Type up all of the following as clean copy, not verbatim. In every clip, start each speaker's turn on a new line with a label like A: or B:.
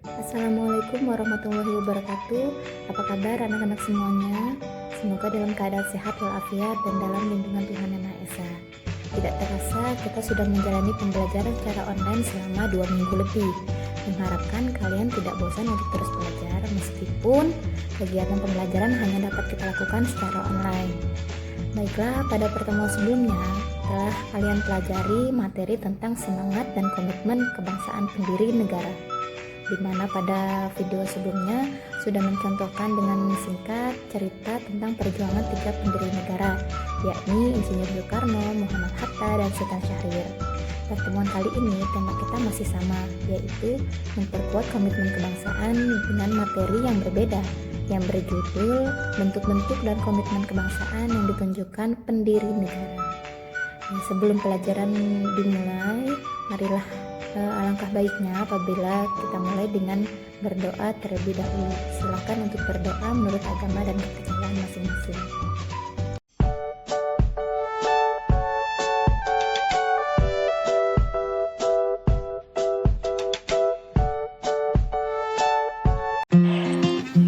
A: Assalamualaikum warahmatullahi wabarakatuh. Apa kabar anak-anak semuanya? Semoga dalam keadaan sehat walafiat dan dalam lindungan Tuhan Yang Maha Esa. Tidak terasa kita sudah menjalani pembelajaran secara online selama 2 minggu lebih. Mengharapkan kalian tidak bosan untuk terus belajar meskipun kegiatan pembelajaran hanya dapat kita lakukan secara online. Baiklah, pada pertemuan sebelumnya telah kalian pelajari materi tentang semangat dan komitmen kebangsaan pendiri negara, di mana pada video sebelumnya sudah mencontohkan dengan singkat cerita tentang perjuangan 3 pendiri negara, yakni Insinyur Soekarno, Muhammad Hatta, dan Sultan Syahrir. Pertemuan kali ini tema kita masih sama, yaitu memperkuat komitmen kebangsaan dengan materi yang berbeda, yang berjudul bentuk-bentuk dan komitmen kebangsaan yang ditunjukkan pendiri negara. Sebelum pelajaran dimulai, marilah alangkah baiknya apabila kita mulai dengan berdoa terlebih dahulu. Silakan untuk berdoa menurut agama dan kepercayaan masing-masing.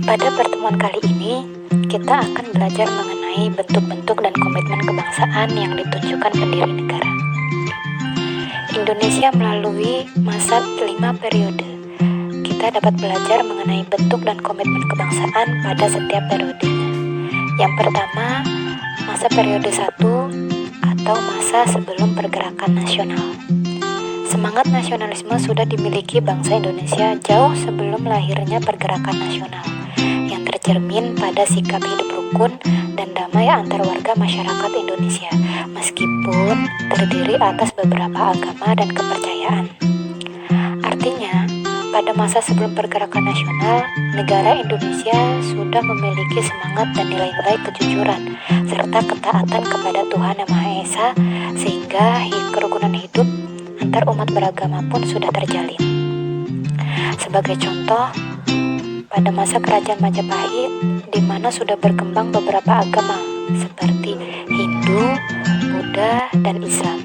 A: Pada pertemuan kali ini, kita akan belajar mengenai bentuk-bentuk dan komitmen kebangsaan yang ditunjukkan pendiri negara. Indonesia melalui masa 5 periode. Kita dapat belajar mengenai bentuk dan komitmen kebangsaan pada setiap periodenya. Yang pertama, masa periode 1 atau masa sebelum pergerakan nasional. Semangat nasionalisme sudah dimiliki bangsa Indonesia jauh sebelum lahirnya pergerakan nasional, yang tercermin pada sikap hidup rukun dan damai antar warga masyarakat Indonesia, meskipun terdiri atas beberapa agama dan kepercayaan. Artinya, pada masa sebelum pergerakan nasional, negara Indonesia sudah memiliki semangat dan nilai-nilai kejujuran serta ketaatan kepada Tuhan Yang Maha Esa, sehingga kerukunan hidup antar umat beragama pun sudah terjalin. Sebagai contoh, pada masa kerajaan Majapahit, di mana sudah berkembang beberapa agama seperti Hindu, Buddha, dan Islam.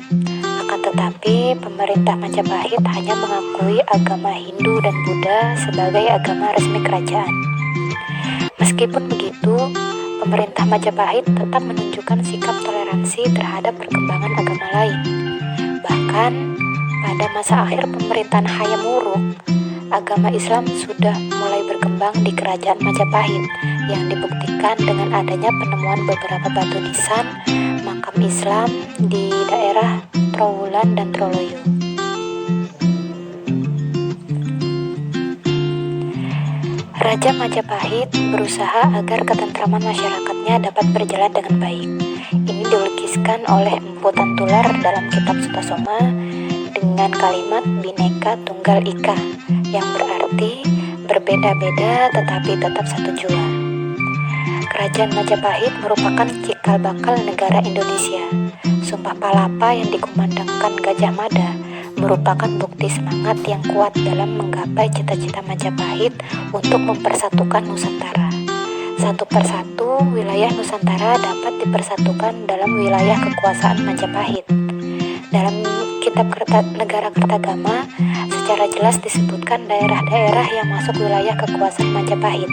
A: Akan tetapi, pemerintah Majapahit hanya mengakui agama Hindu dan Buddha sebagai agama resmi kerajaan. Meskipun begitu, pemerintah Majapahit tetap menunjukkan sikap toleransi terhadap perkembangan agama lain. Bahkan, pada masa akhir pemerintahan Hayam Wuruk, agama Islam sudah mulai berkembang di kerajaan Majapahit, yang dibuktikan dengan adanya penemuan beberapa batu nisan makam Islam di daerah Trowulan dan Troloyo. Raja Majapahit berusaha agar ketentraman masyarakatnya dapat berjalan dengan baik. Ini dilukiskan oleh Empu Tantular dalam kitab Sutasoma dengan kalimat Bhinneka Tunggal Ika, yang berarti berbeda-beda tetapi tetap satu jua. Kerajaan Majapahit merupakan cikal bakal negara Indonesia. Sumpah Palapa yang dikumandangkan Gajah Mada merupakan bukti semangat yang kuat dalam menggapai cita-cita Majapahit untuk mempersatukan Nusantara. Satu persatu wilayah Nusantara dapat dipersatukan dalam wilayah kekuasaan Majapahit. Dalam kitab Negara Kertagama secara jelas disebutkan daerah-daerah yang masuk wilayah kekuasaan Majapahit,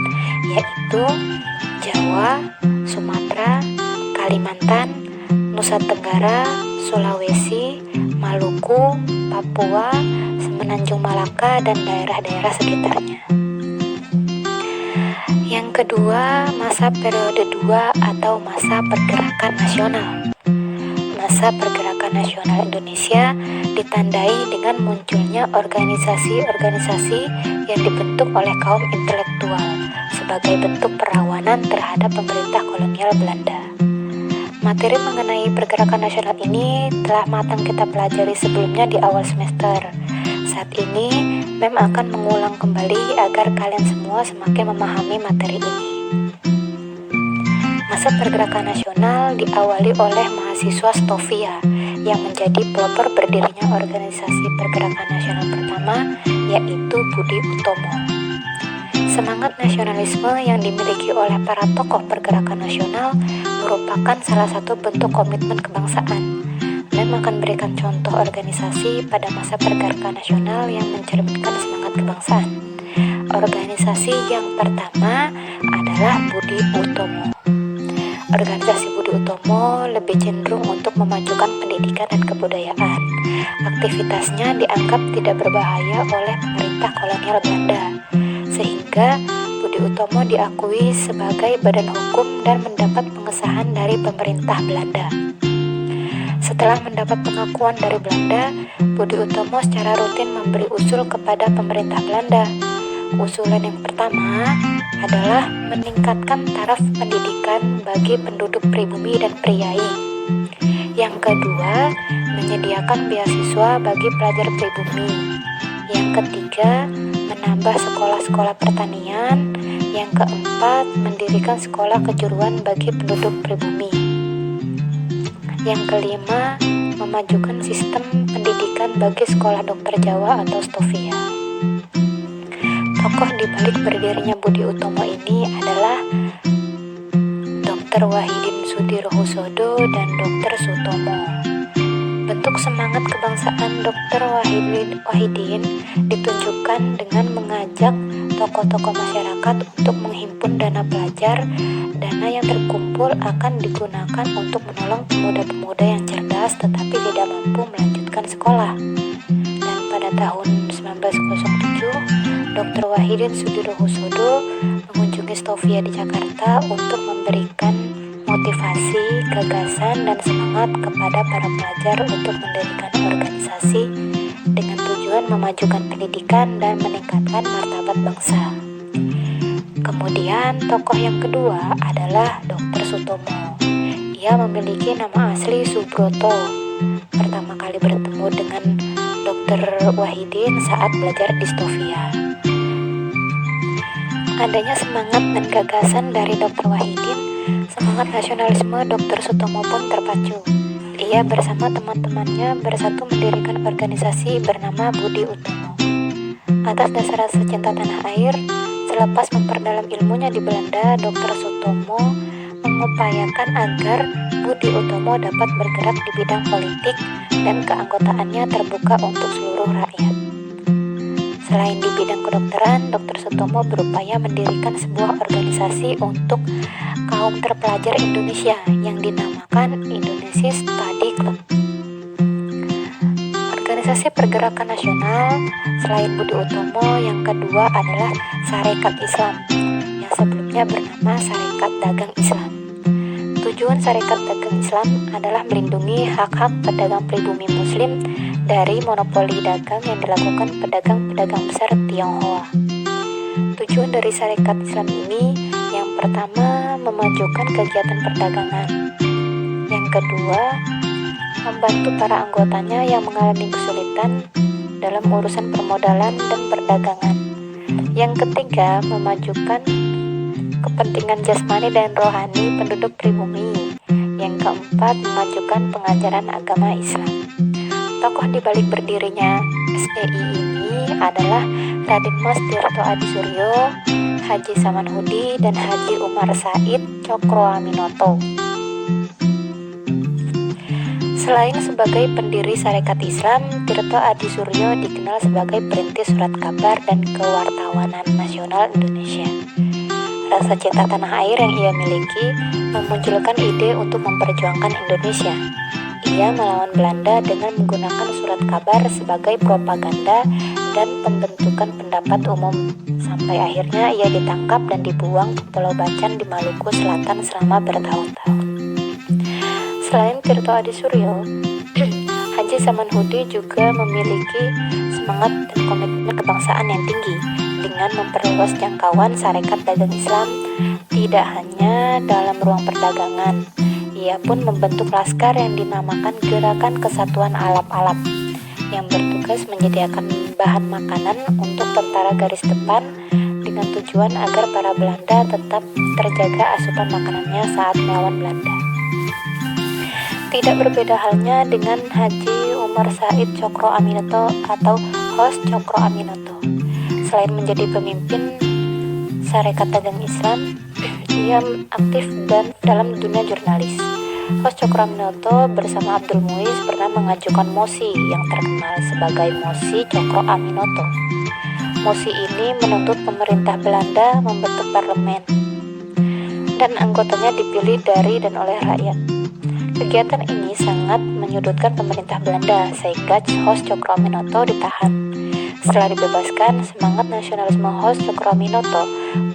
A: yaitu Jawa, Sumatera, Kalimantan, Nusa Tenggara, Sulawesi, Maluku, Papua, Semenanjung Malaka, dan daerah-daerah sekitarnya. Yang kedua, masa periode 2 atau masa pergerakan nasional. Masa pergerakan nasional Indonesia ditandai dengan munculnya organisasi-organisasi yang dibentuk oleh kaum intelektual sebagai bentuk perlawanan terhadap pemerintah kolonial Belanda. Materi mengenai pergerakan nasional ini telah matang kita pelajari sebelumnya di awal semester. Saat ini, Mem akan mengulang kembali agar kalian semua semakin memahami materi ini. Masa pergerakan nasional diawali oleh mahasiswa Stovia yang menjadi pelopor berdirinya organisasi pergerakan nasional pertama, yaitu Budi Utomo. Semangat nasionalisme yang dimiliki oleh para tokoh pergerakan nasional merupakan salah satu bentuk komitmen kebangsaan. Mem akan berikan contoh organisasi pada masa pergerakan nasional yang mencerminkan semangat kebangsaan. Organisasi yang pertama adalah Budi Utomo. Organisasi Budi Utomo lebih cenderung untuk memajukan pendidikan dan kebudayaan. Aktivitasnya dianggap tidak berbahaya oleh pemerintah kolonial Belanda, sehingga Budi Utomo diakui sebagai badan hukum dan mendapat pengesahan dari pemerintah Belanda. Setelah mendapat pengakuan dari Belanda, Budi Utomo secara rutin memberi usul kepada pemerintah Belanda. Usulan yang pertama adalah meningkatkan taraf pendidikan bagi penduduk pribumi dan priai. Yang kedua, menyediakan beasiswa bagi pelajar pribumi. Yang ketiga, menambah sekolah-sekolah pertanian. Yang keempat, mendirikan sekolah kejuruan bagi penduduk pribumi. Yang kelima, memajukan sistem pendidikan bagi sekolah dokter Jawa atau Stovia. Tokoh di balik berdirinya Budi Utomo ini adalah Dr. Wahidin Sudirohusodo dan Dr. Sutomo. Bentuk semangat kebangsaan Dr. Wahidin ditunjukkan dengan mengajak tokoh-tokoh masyarakat untuk menghimpun dana pelajar. Dana yang terkumpul akan digunakan untuk menolong pemuda-pemuda yang cerdas tetapi tidak mampu melanjutkan sekolah. Dan pada tahun 1907, Dr. Wahidin Sudirohusodo mengunjungi Stovia di Jakarta untuk memberikan motivasi, gagasan, dan semangat kepada para pelajar untuk mendirikan organisasi dengan tujuan memajukan pendidikan dan meningkatkan martabat bangsa. Kemudian tokoh yang kedua adalah Dr. Sutomo. Ia memiliki nama asli Subroto. Pertama kali bertemu dengan Dr. Wahidin saat belajar di Stovia. Adanya semangat dan gagasan dari Dr. Wahidin, semangat nasionalisme Dr. Sutomo pun terpacu. Ia bersama teman-temannya bersatu mendirikan organisasi bernama Budi Utomo. Atas dasar rasa cinta tanah air, selepas memperdalam ilmunya di Belanda, Dr. Sutomo mengupayakan agar Budi Utomo dapat bergerak di bidang politik dan keanggotaannya terbuka untuk seluruh rakyat. Selain di bidang kedokteran, Dr. Sutomo berupaya mendirikan sebuah organisasi untuk kaum terpelajar Indonesia yang dinamakan Indonesia Study Club. Organisasi pergerakan nasional selain Budi Utomo yang kedua adalah Sarekat Islam yang sebelumnya bernama Sarekat Dagang Islam. Tujuan Sarekat Dagang Islam adalah melindungi hak-hak pedagang pribumi Muslim dari monopoli dagang yang dilakukan pedagang-pedagang besar Tionghoa. Tujuan dari Sarekat Islam ini yang pertama memajukan kegiatan perdagangan. Yang kedua, membantu para anggotanya yang mengalami kesulitan dalam urusan permodalan dan perdagangan. Yang ketiga, memajukan kepentingan jasmani dan rohani penduduk pribumi. Yang keempat, memajukan pengajaran agama Islam. Tokoh di balik berdirinya SDI ini adalah Raden Mas Tirto Adisuryo, Haji Samanhudi, dan Haji Umar Said Cokroaminoto. Selain sebagai pendiri Sarekat Islam, Tirto Adisuryo dikenal sebagai perintis surat kabar dan kewartawanan nasional Indonesia. Rasa cinta tanah air yang ia miliki memunculkan ide untuk memperjuangkan Indonesia. Ia melawan Belanda dengan menggunakan surat kabar sebagai propaganda dan pembentukan pendapat umum, sampai akhirnya ia ditangkap dan dibuang ke Pulau Bacan di Maluku Selatan selama bertahun-tahun. Selain Tirto Adisuryo, Haji Samanhudi juga memiliki semangat dan komitmen kebangsaan yang tinggi dengan memperluas jangkauan Sarekat Dagang Islam tidak hanya dalam ruang perdagangan. Ia pun membentuk laskar yang dinamakan Gerakan Kesatuan Alap-Alap yang bertugas menyediakan bahan makanan untuk tentara garis depan dengan tujuan agar para Belanda tetap terjaga asupan makanannya saat melawan Belanda. Tidak berbeda halnya dengan Haji Umar Said Cokroaminoto atau Hos Cokroaminoto. Selain menjadi pemimpin Sarekat Dagang Islam, ia aktif dan dalam dunia jurnalis. Hos Cokroaminoto bersama Abdul Muiz pernah mengajukan mosi yang terkenal sebagai mosi Cokroaminoto. Mosi ini menuntut pemerintah Belanda membentuk parlemen dan anggotanya dipilih dari dan oleh rakyat. Kegiatan ini sangat menyudutkan pemerintah Belanda sehingga Host Cokroaminoto ditahan. Setelah dibebaskan, semangat nasionalisme Host Cokroaminoto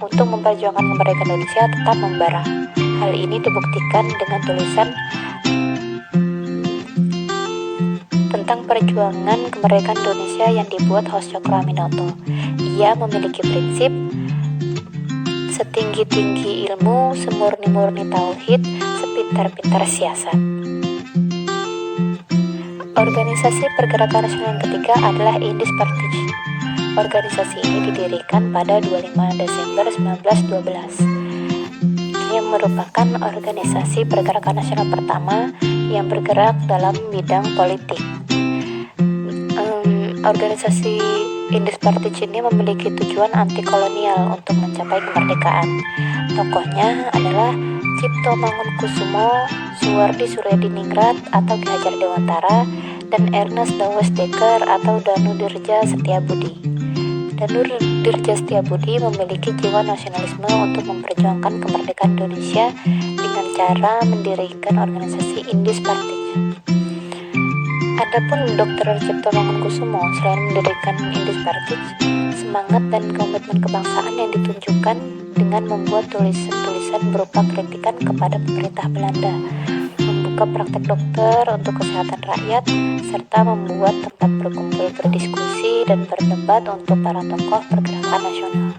A: untuk memperjuangkan kemerdekaan Indonesia tetap membara. Hal ini dibuktikan dengan tulisan tentang perjuangan kemerdekaan Indonesia yang dibuat Host Cokroaminoto. Ia memiliki prinsip setinggi-tinggi ilmu, semurni-murni tauhid, sepintar-pintar siasat. Organisasi pergerakan nasional yang ketiga adalah Indis Partij. Organisasi ini didirikan pada 25 Desember 1912. Ia merupakan organisasi pergerakan nasional pertama yang bergerak dalam bidang politik. Organisasi Indis Partij ini memiliki tujuan anti kolonial untuk mencapai kemerdekaan. Tokohnya adalah Cipto Mangunkusumo, Suwardi Suryadiningrat atau Ki Hajar Dewantara, dan Ernest Dawes Dekker atau Danu Dirja Setiabudi. Danu Dirja Setiabudi memiliki jiwa nasionalisme untuk memperjuangkan kemerdekaan Indonesia dengan cara mendirikan organisasi Indis Partij. Adapun Dr. Cipto Mangunkusumo selain mendirikan Indis Partij, semangat dan komitmen kebangsaan yang ditunjukkan dengan membuat tulisan-tulisan berupa kritikan kepada pemerintah Belanda, membuka praktek dokter untuk kesehatan rakyat, serta membuat tempat berkumpul berdiskusi dan berdebat untuk para tokoh pergerakan nasional.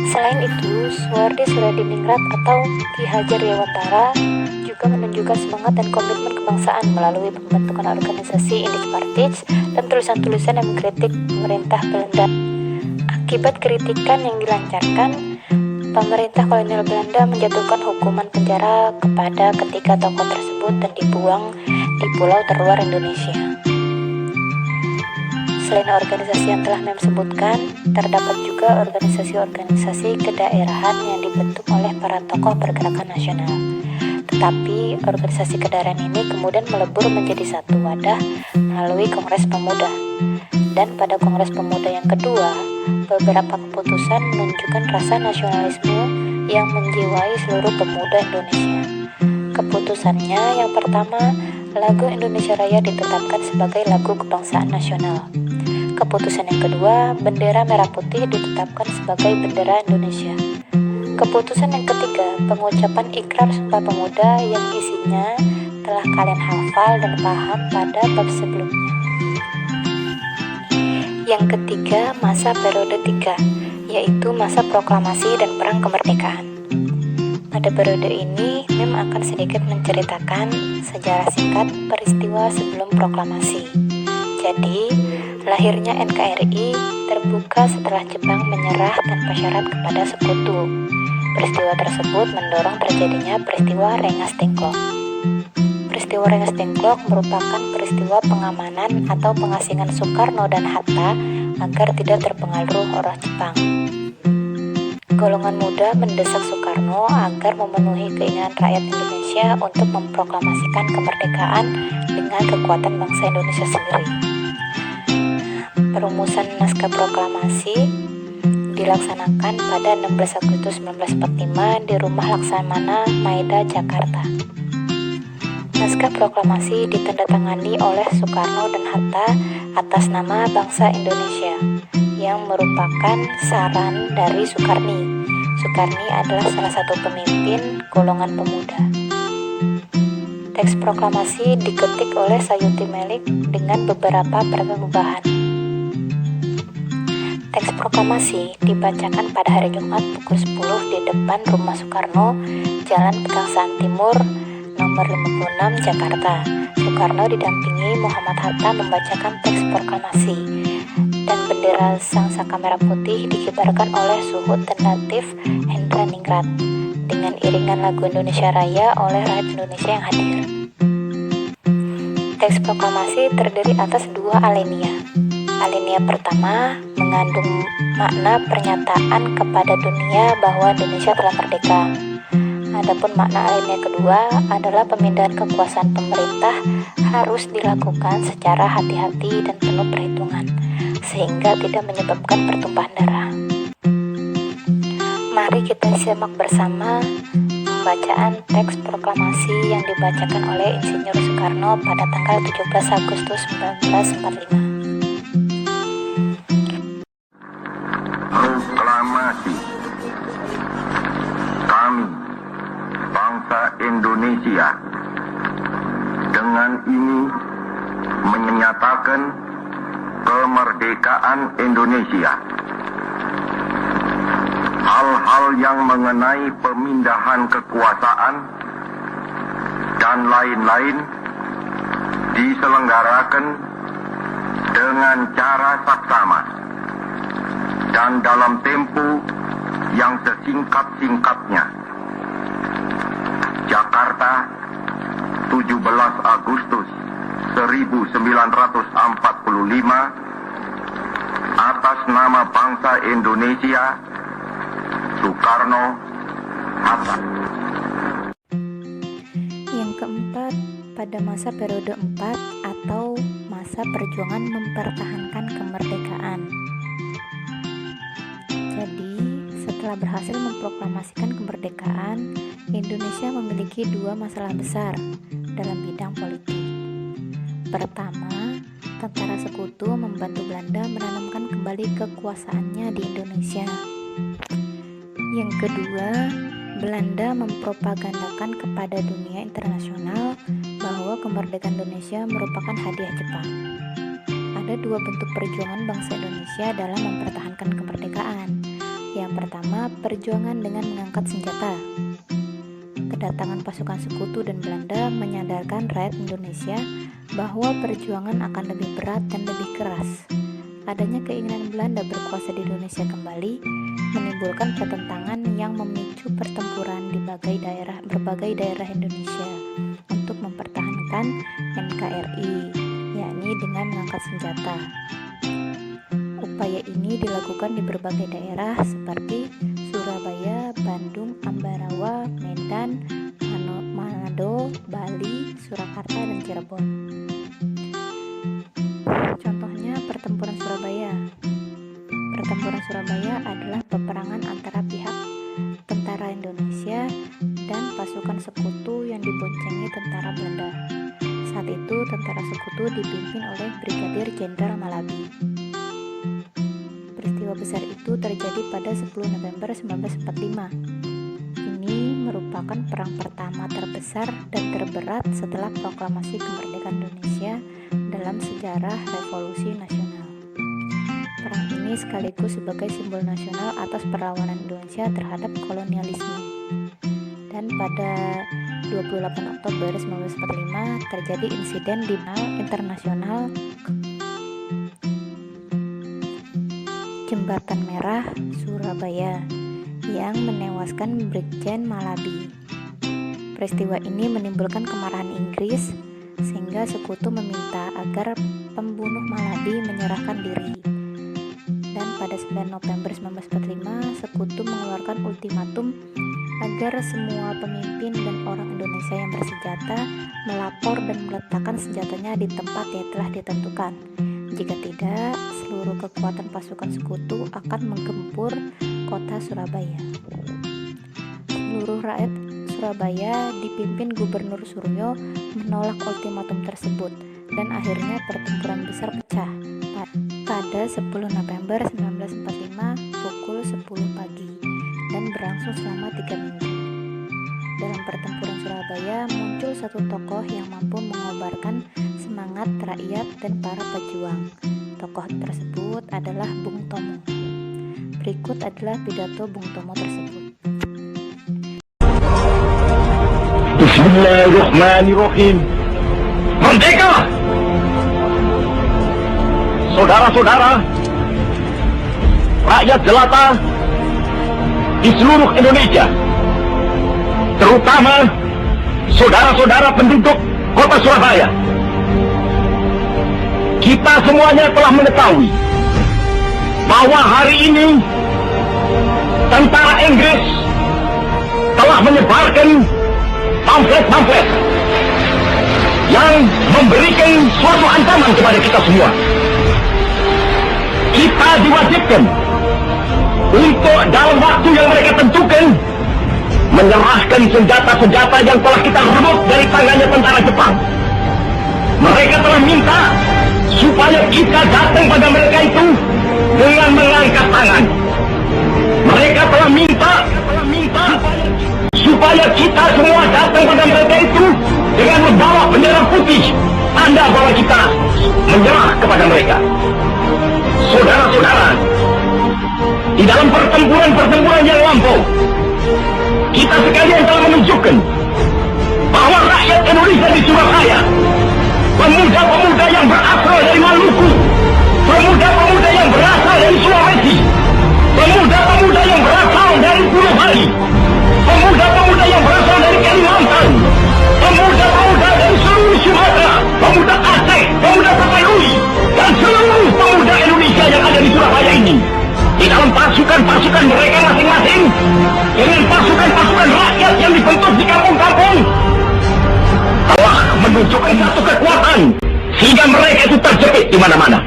A: Selain itu, Suwardi Suryadiningrat atau Ki Hajar Dewantara juga menunjukkan semangat dan komitmen kebangsaan melalui pembentukan organisasi Indis Partij dan tulisan-tulisan yang mengkritik pemerintah Belanda. Akibat kritikan yang dilancarkan, pemerintah kolonial Belanda menjatuhkan hukuman penjara kepada ketiga tokoh tersebut dan dibuang di pulau terluar Indonesia. Selain organisasi yang telah sebutkan, terdapat juga organisasi-organisasi kedaerahan yang dibentuk oleh para tokoh pergerakan nasional. Tetapi organisasi kedaerahan ini kemudian melebur menjadi satu wadah melalui Kongres Pemuda. Dan pada Kongres Pemuda yang kedua, beberapa keputusan menunjukkan rasa nasionalisme yang menjiwai seluruh pemuda Indonesia. Keputusannya yang pertama, lagu Indonesia Raya ditetapkan sebagai lagu kebangsaan nasional. Keputusan yang kedua, bendera merah putih ditetapkan sebagai bendera Indonesia. Keputusan yang ketiga, pengucapan ikrar Sumpah Pemuda yang isinya telah kalian hafal dan paham pada bab sebelumnya. Yang ketiga, masa periode 3, yaitu masa proklamasi dan perang kemerdekaan. Pada periode ini, Mem akan sedikit menceritakan sejarah singkat peristiwa sebelum proklamasi. Jadi, lahirnya NKRI terbuka setelah Jepang menyerah tanpa syarat kepada sekutu. Peristiwa tersebut mendorong terjadinya peristiwa Rengas Dengklok. Peristiwa Rengas Dengklok merupakan peristiwa pengamanan atau pengasingan Soekarno dan Hatta agar tidak terpengaruh oleh Jepang. Golongan muda mendesak Soekarno agar memenuhi keinginan rakyat Indonesia untuk memproklamasikan kemerdekaan dengan kekuatan bangsa Indonesia sendiri. Perumusan naskah proklamasi dilaksanakan pada 16 Agustus 1945 di Rumah Laksamana Maeda, Jakarta. Naskah proklamasi ditandatangani oleh Soekarno dan Hatta atas nama bangsa Indonesia, yang merupakan saran dari Soekarni. Soekarni adalah salah satu pemimpin golongan pemuda. Teks proklamasi diketik oleh Sayuti Melik dengan beberapa perubahan. Teks proklamasi dibacakan pada hari Jumat pukul 10 di depan rumah Soekarno, Jalan Pegangsaan Timur, nomor 56, Jakarta. Soekarno didampingi Muhammad Hatta membacakan teks proklamasi, dan bendera Sang Saka Merah Putih dikibarkan oleh Suhut dan Latif Hendra Ningrat dengan iringan lagu Indonesia Raya oleh rakyat Indonesia yang hadir. Teks proklamasi terdiri atas 2 alinea. Alinea pertama mengandung makna pernyataan kepada dunia bahwa Indonesia telah merdeka. Adapun makna alinea kedua adalah pemindahan kekuasaan pemerintah harus dilakukan secara hati-hati dan penuh perhitungan, sehingga tidak menyebabkan pertumpahan darah. Mari kita simak bersama pembacaan teks proklamasi yang dibacakan oleh Insinyur Soekarno pada tanggal 17 Agustus 1945.
B: Proklamasi. Kami, bangsa Indonesia, dengan ini menyatakan kemerdekaan Indonesia. Hal-hal yang mengenai pemindahan kekuasaan dan lain-lain diselenggarakan dengan cara saksama dan dalam tempo yang sesingkat-singkatnya. Jakarta, 17 Agustus 1945, atas nama bangsa Indonesia, Soekarno-Hatta.
A: Yang keempat, pada masa periode 4 atau masa perjuangan mempertahankan kemerdekaan. Jadi, setelah berhasil memproklamasikan kemerdekaan, Indonesia memiliki dua masalah besar dalam bidang politik. Pertama, tentara sekutu membantu Belanda menanamkan kembali kekuasaannya di Indonesia. Yang kedua, Belanda mempropagandakan kepada dunia internasional bahwa kemerdekaan Indonesia merupakan hadiah Jepang. Ada dua bentuk perjuangan bangsa Indonesia dalam mempertahankan kemerdekaan. Yang pertama, perjuangan dengan mengangkat senjata. Kedatangan pasukan sekutu dan Belanda menyadarkan rakyat Indonesia bahwa perjuangan akan lebih berat dan lebih keras. Adanya keinginan Belanda berkuasa di Indonesia kembali menimbulkan pertentangan yang memicu pertempuran di berbagai daerah Indonesia untuk mempertahankan NKRI, yakni dengan mengangkat senjata. Upaya ini dilakukan di berbagai daerah seperti Surabaya, Bandung, Ambarawa, Medan, Manado, Bali, Surakarta, dan Cirebon. Contohnya pertempuran Surabaya. Pertempuran Surabaya adalah peperangan antara pihak tentara Indonesia dan pasukan sekutu yang diboncengi tentara Belanda. Saat itu tentara sekutu dipimpin oleh Brigadir Jenderal Malabi. Peristiwa besar itu terjadi pada 10 November 1945. Ini merupakan perang pertama terbesar dan terberat setelah proklamasi kemerdekaan Indonesia dalam sejarah revolusi nasional. Perang ini sekaligus sebagai simbol nasional atas perlawanan Indonesia terhadap kolonialisme. Dan pada 28 Oktober 1945 terjadi insiden di internasional Jembatan Merah Surabaya yang menewaskan Brigjen Malabi. Peristiwa ini menimbulkan kemarahan Inggris sehingga sekutu meminta agar pembunuh Malabi menyerahkan diri. Dan pada 9 November 1945 sekutu mengeluarkan ultimatum agar semua pemimpin dan orang Indonesia yang bersenjata melapor dan meletakkan senjatanya di tempat yang telah ditentukan. Jika tidak, seluruh kekuatan pasukan sekutu akan menggempur kota Surabaya. Seluruh rakyat Surabaya dipimpin Gubernur Suryo menolak ultimatum tersebut dan akhirnya pertempuran besar pecah pada 10 November 1945 pukul 10 pagi dan berlangsung selama 3 minggu. Dalam pertempuran Surabaya muncul satu tokoh yang mampu mengobarkan semangat rakyat dan para pejuang. Tokoh tersebut adalah Bung Tomo. Berikut adalah pidato Bung Tomo tersebut.
B: Bismillahirrahmanirrahim. Merdeka! Saudara-saudara, rakyat jelata di seluruh Indonesia, terutama saudara-saudara penduduk kota Surabaya, kita semuanya telah mengetahui bahwa hari ini tentara Inggris telah menyebarkan pamflet-pamflet yang memberikan suatu ancaman kepada kita semua. kita diwajibkan untuk dalam waktu yang mereka tentukan menyerahkan senjata-senjata yang telah kita rebut dari tangannya tentara Jepang. Mereka telah minta supaya kita datang pada mereka itu dengan mengangkat tangan. Mereka telah minta supaya kita semua datang pada mereka itu dengan membawa bendera putih, tanda bahwa kita menyerah kepada mereka. Saudara-saudara, di dalam pertempuran yang lampau, kita sekalian telah menunjukkan bahwa rakyat Indonesia di Surabaya, pemuda-pemuda yang berasal dari Maluku, pemuda-pemuda yang berasal dari Sulawesi, pemuda-pemuda yang berasal dari Pulau Bali, pemuda-pemuda yang berasal dari Kalimantan, pemuda-pemuda dari seluruh Sumatera, pemuda Aceh, pemuda Tapanuli, dan seluruh pemuda Indonesia yang ada di Surabaya ini, di dalam pasukan-pasukan mereka masing-masing, dengan pasukan-pasukan rakyat yang dibentuk di kampung-kampung, telah menunjukkan satu kekuatan sehingga mereka itu terjepit di mana-mana.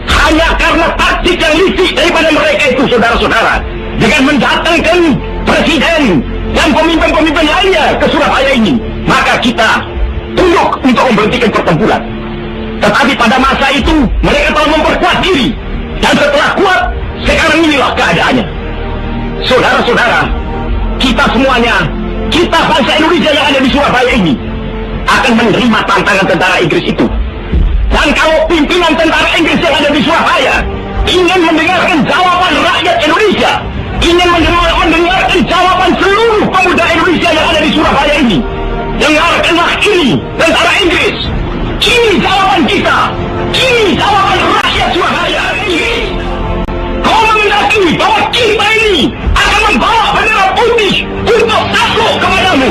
B: Hanya karena taktik yang licik daripada mereka itu, saudara-saudara, dengan mendatangkan presiden dan pemimpin-pemimpin lainnya ke Surabaya ini, maka kita tunduk untuk memberhentikan pertempuran. Tetapi pada masa itu mereka telah memperkuat diri, dan setelah kuat, sekarang inilah keadaannya. Saudara-saudara, kita semuanya, kita bangsa Indonesia yang ada di Surabaya ini, akan menerima tantangan tentara Inggris itu. Dan kalau pimpinan tentara Inggris yang ada di Surabaya ingin mendengarkan jawaban rakyat Indonesia, ingin mendengarkan jawaban seluruh pemuda Indonesia yang ada di Surabaya ini, dengarkanlah ini, tentara Inggris. Ini jawaban kita. Ini jawaban rakyat Surabaya. Kau menghendaki bahwa kita ini akan membawa bendera putih untuk takluk kepadamu.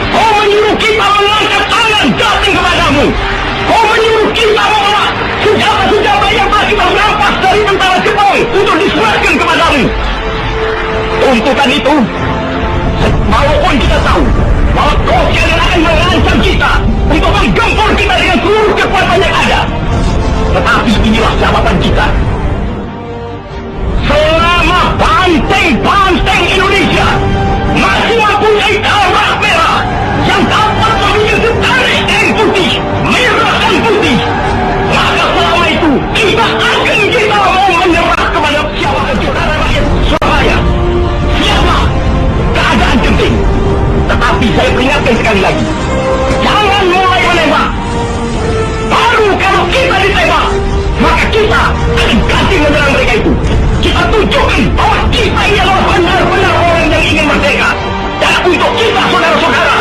B: Kau menyuruh kita mengangkat tangan datang kepadamu. Kau menyuruh kita membawa senjata-senjata yang telah kita rampas dari tentara Jepang untuk diserahkan kepadamu. Tuntutan itu, walaupun kita tahu bahwa kau akan mengancam kita untuk menggempur kita dengan seluruh kekuatan yang ada, tetapi inilah jawaban kita. Selama banteng-banteng Indonesia masih mempunyai darah merah yang dapat memiliki tarik dan putih, merah dan putih, maka selama itu kita mau menyerah kepada siapa saudara rakyat Surabaya. Siapa? Keadaan genting. Tetapi saya peringatkan sekali lagi, jangan mulai menembak. Baru kalau kita ditembak, maka kita akan ganti menyerang mereka itu. Kita tunjukkan bahwa kita ini adalah benar-benar orang yang ingin merdeka. Dan untuk kita, saudara-saudara,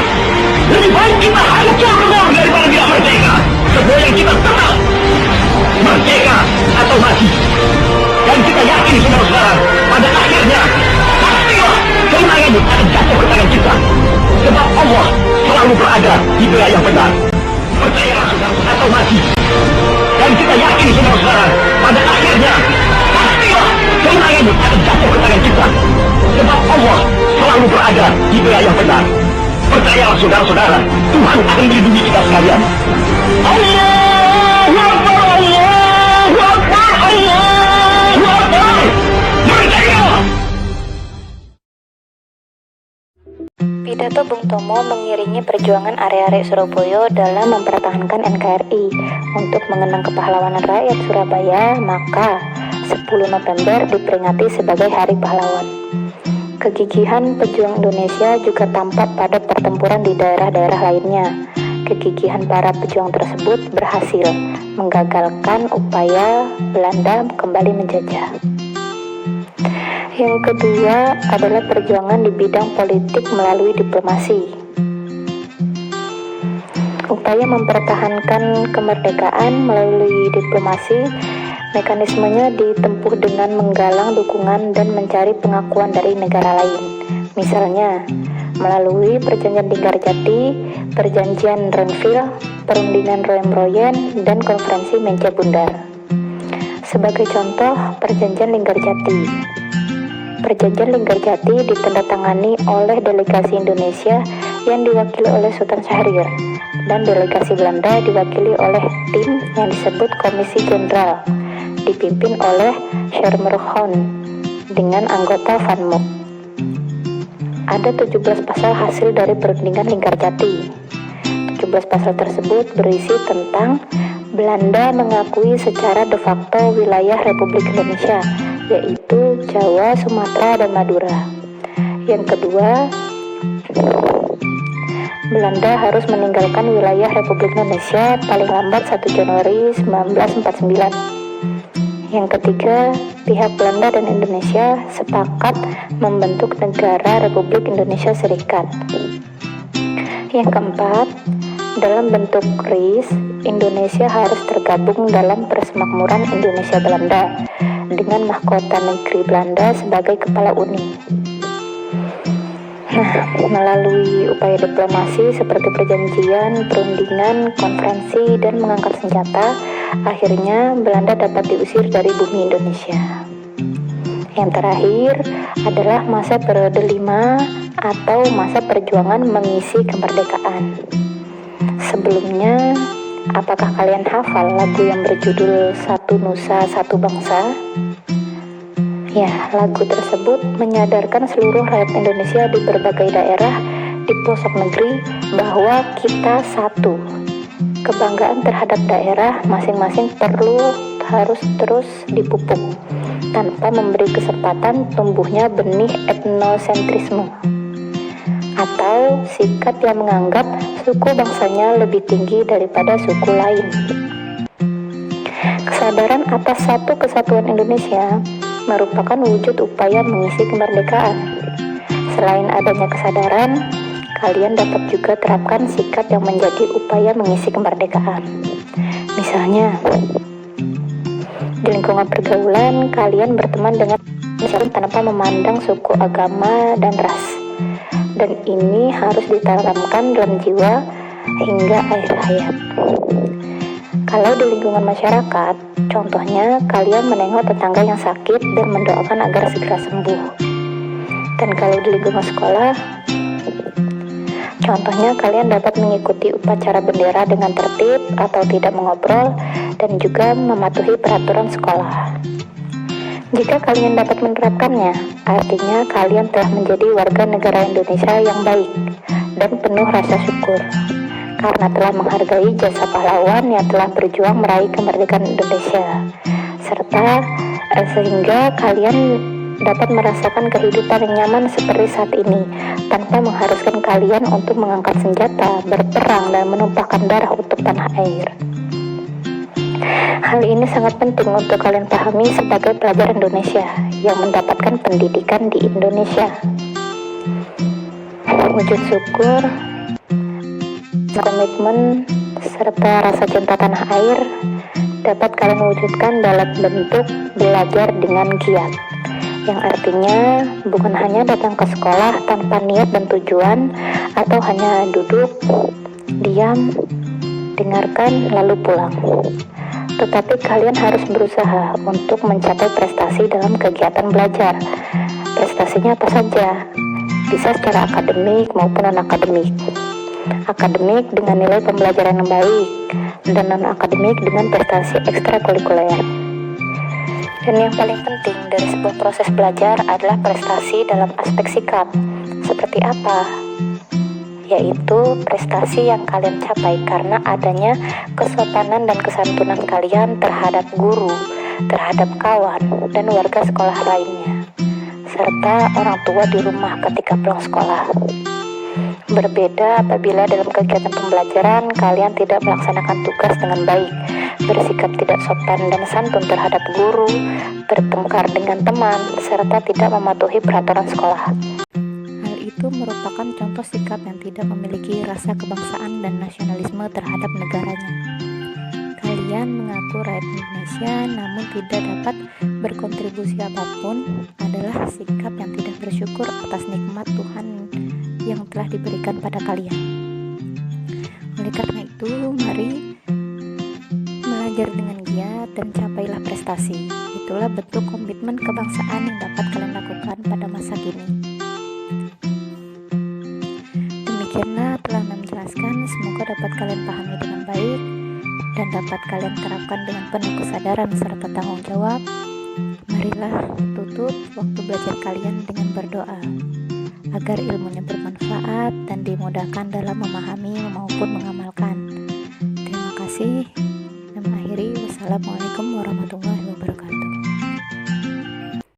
B: lebih baik kita hancur lebur daripada tidak merdeka. Sebab yang kita tetap merdeka atau mati. Dan kita yakin, saudara-saudara, pada akhirnya pastilah kemenangan akan jatuh ke tangan kita. Sebab Allah selalu berada di pihak yang benar. Percayalah, saudara, atau mati. Dan kita yakin, saudara-saudara, pada akhirnya pastilah kemenangan akan jatuh ke tangan kita. Sebab Allah selalu berada di pihak yang benar. Percayalah, saudara-saudara, Tuhan akan melindungi kita sekalian. Allahu Akbar, Allahu Akbar, Allahu Akbar. Merdeka!
A: Pidato Bung Tomo mengiringi perjuangan arek-arek Surabaya dalam mempertahankan NKRI untuk mengenang kepahlawanan rakyat Surabaya, maka 10 November diperingati sebagai Hari Pahlawan. Kegigihan pejuang Indonesia juga tampak pada pertempuran di daerah-daerah lainnya. Kegigihan para pejuang tersebut berhasil menggagalkan upaya Belanda kembali menjajah. Yang kedua adalah perjuangan di bidang politik melalui diplomasi. Upaya mempertahankan kemerdekaan melalui diplomasi, mekanismenya ditempuh dengan menggalang dukungan dan mencari pengakuan dari negara lain. Misalnya, melalui Perjanjian Linggarjati, Perjanjian Renville, Perundingan Roem-Royen, dan Konferensi Meja Bundar. Sebagai contoh, Perjanjian Linggarjati. Perjanjian Linggarjati ditandatangani oleh delegasi Indonesia yang diwakili oleh Sultan Syahrir dan delegasi Belanda diwakili oleh tim yang disebut Komisi Jenderal. dipimpin oleh Schermerhorn dengan anggota Van Mook. Ada 17 pasal hasil dari perundingan Linggarjati. 17 pasal tersebut berisi tentang Belanda mengakui secara de facto wilayah Republik Indonesia, yaitu Jawa, Sumatera, dan Madura. Yang kedua, Belanda harus meninggalkan wilayah Republik Indonesia paling lambat 1 Januari 1949. Yang ketiga, pihak Belanda dan Indonesia sepakat membentuk negara Republik Indonesia Serikat. Yang keempat, dalam bentuk KRIS, Indonesia harus tergabung dalam Persemakmuran Indonesia Belanda dengan mahkota negeri Belanda sebagai kepala uni. Nah, melalui upaya diplomasi seperti perjanjian, perundingan, konferensi, dan mengangkat senjata, akhirnya Belanda dapat diusir dari bumi Indonesia. Yang terakhir adalah masa periode 5 atau masa perjuangan mengisi kemerdekaan. Sebelumnya, apakah kalian hafal lagu yang berjudul Satu Nusa Satu Bangsa? Ya, lagu tersebut menyadarkan seluruh rakyat Indonesia di berbagai daerah di pelosok negeri bahwa kita satu. Kebanggaan terhadap daerah masing-masing harus terus dipupuk tanpa memberi kesempatan tumbuhnya benih etnosentrisme atau sikap yang menganggap suku bangsanya lebih tinggi daripada suku lain. Kesadaran atas satu kesatuan Indonesia merupakan wujud upaya mengisi kemerdekaan. Selain adanya kesadaran, kalian dapat juga terapkan sikap yang menjadi upaya mengisi kemerdekaan. Misalnya, di lingkungan pergaulan, kalian berteman dengan siapapun tanpa memandang suku, agama, dan ras. Dan ini harus ditanamkan dalam jiwa hingga akhir hayat. Kalau di lingkungan masyarakat, contohnya kalian menengok tetangga yang sakit dan mendoakan agar segera sembuh. Dan kalau di lingkungan sekolah, contohnya kalian dapat mengikuti upacara bendera dengan tertib atau tidak mengobrol dan juga mematuhi peraturan sekolah. Jika kalian dapat menerapkannya, artinya kalian telah menjadi warga negara Indonesia yang baik dan penuh rasa syukur karena telah menghargai jasa pahlawan yang telah berjuang meraih kemerdekaan Indonesia, serta sehingga kalian dapat merasakan kehidupan yang nyaman seperti saat ini, tanpa mengharuskan kalian untuk mengangkat senjata, berperang, dan menumpahkan darah untuk tanah air. Hal ini sangat penting untuk kalian pahami sebagai pelajar Indonesia yang mendapatkan pendidikan di Indonesia. Wujud syukur, komitmen, serta rasa cinta tanah air dapat kalian wujudkan dalam bentuk belajar dengan giat, yang artinya bukan hanya datang ke sekolah tanpa niat dan tujuan, atau hanya duduk, diam, dengarkan, lalu pulang. Tetapi kalian harus berusaha untuk mencapai prestasi dalam kegiatan belajar. Prestasinya apa saja? Bisa secara akademik maupun non-akademik. Akademik dengan nilai pembelajaran yang baik, dan non-akademik dengan prestasi ekstrakurikuler. Dan yang paling penting dari sebuah proses belajar adalah prestasi dalam aspek sikap. Seperti apa? Yaitu prestasi yang kalian capai karena adanya kesopanan dan kesantunan kalian terhadap guru, terhadap kawan, dan warga sekolah lainnya, serta orang tua di rumah ketika pulang sekolah. Berbeda apabila dalam kegiatan pembelajaran kalian tidak melaksanakan tugas dengan baik, bersikap tidak sopan dan santun terhadap guru, bertengkar dengan teman, serta tidak mematuhi peraturan sekolah. Hal itu merupakan contoh sikap yang tidak memiliki rasa kebangsaan dan nasionalisme terhadap negaranya. Kalian mengaku rakyat Indonesia namun tidak dapat berkontribusi apapun adalah sikap yang tidak bersyukur atas nikmat Tuhan yang telah diberikan pada kalian. Oleh karena itu, mari belajar dengan giat dan capailah prestasi. Itulah bentuk komitmen kebangsaan yang dapat kalian lakukan pada masa kini. Demikianlah telah menjelaskan, semoga dapat kalian pahami dengan baik dan dan dapat kalian terapkan dengan penuh kesadaran serta tanggung jawab, marilah tutup waktu belajar kalian dengan berdoa agar ilmunya bermanfaat dan dimudahkan dalam memahami maupun mengamalkan. Terima kasih. Dan mengakhiri, wassalamualaikum warahmatullahi wabarakatuh.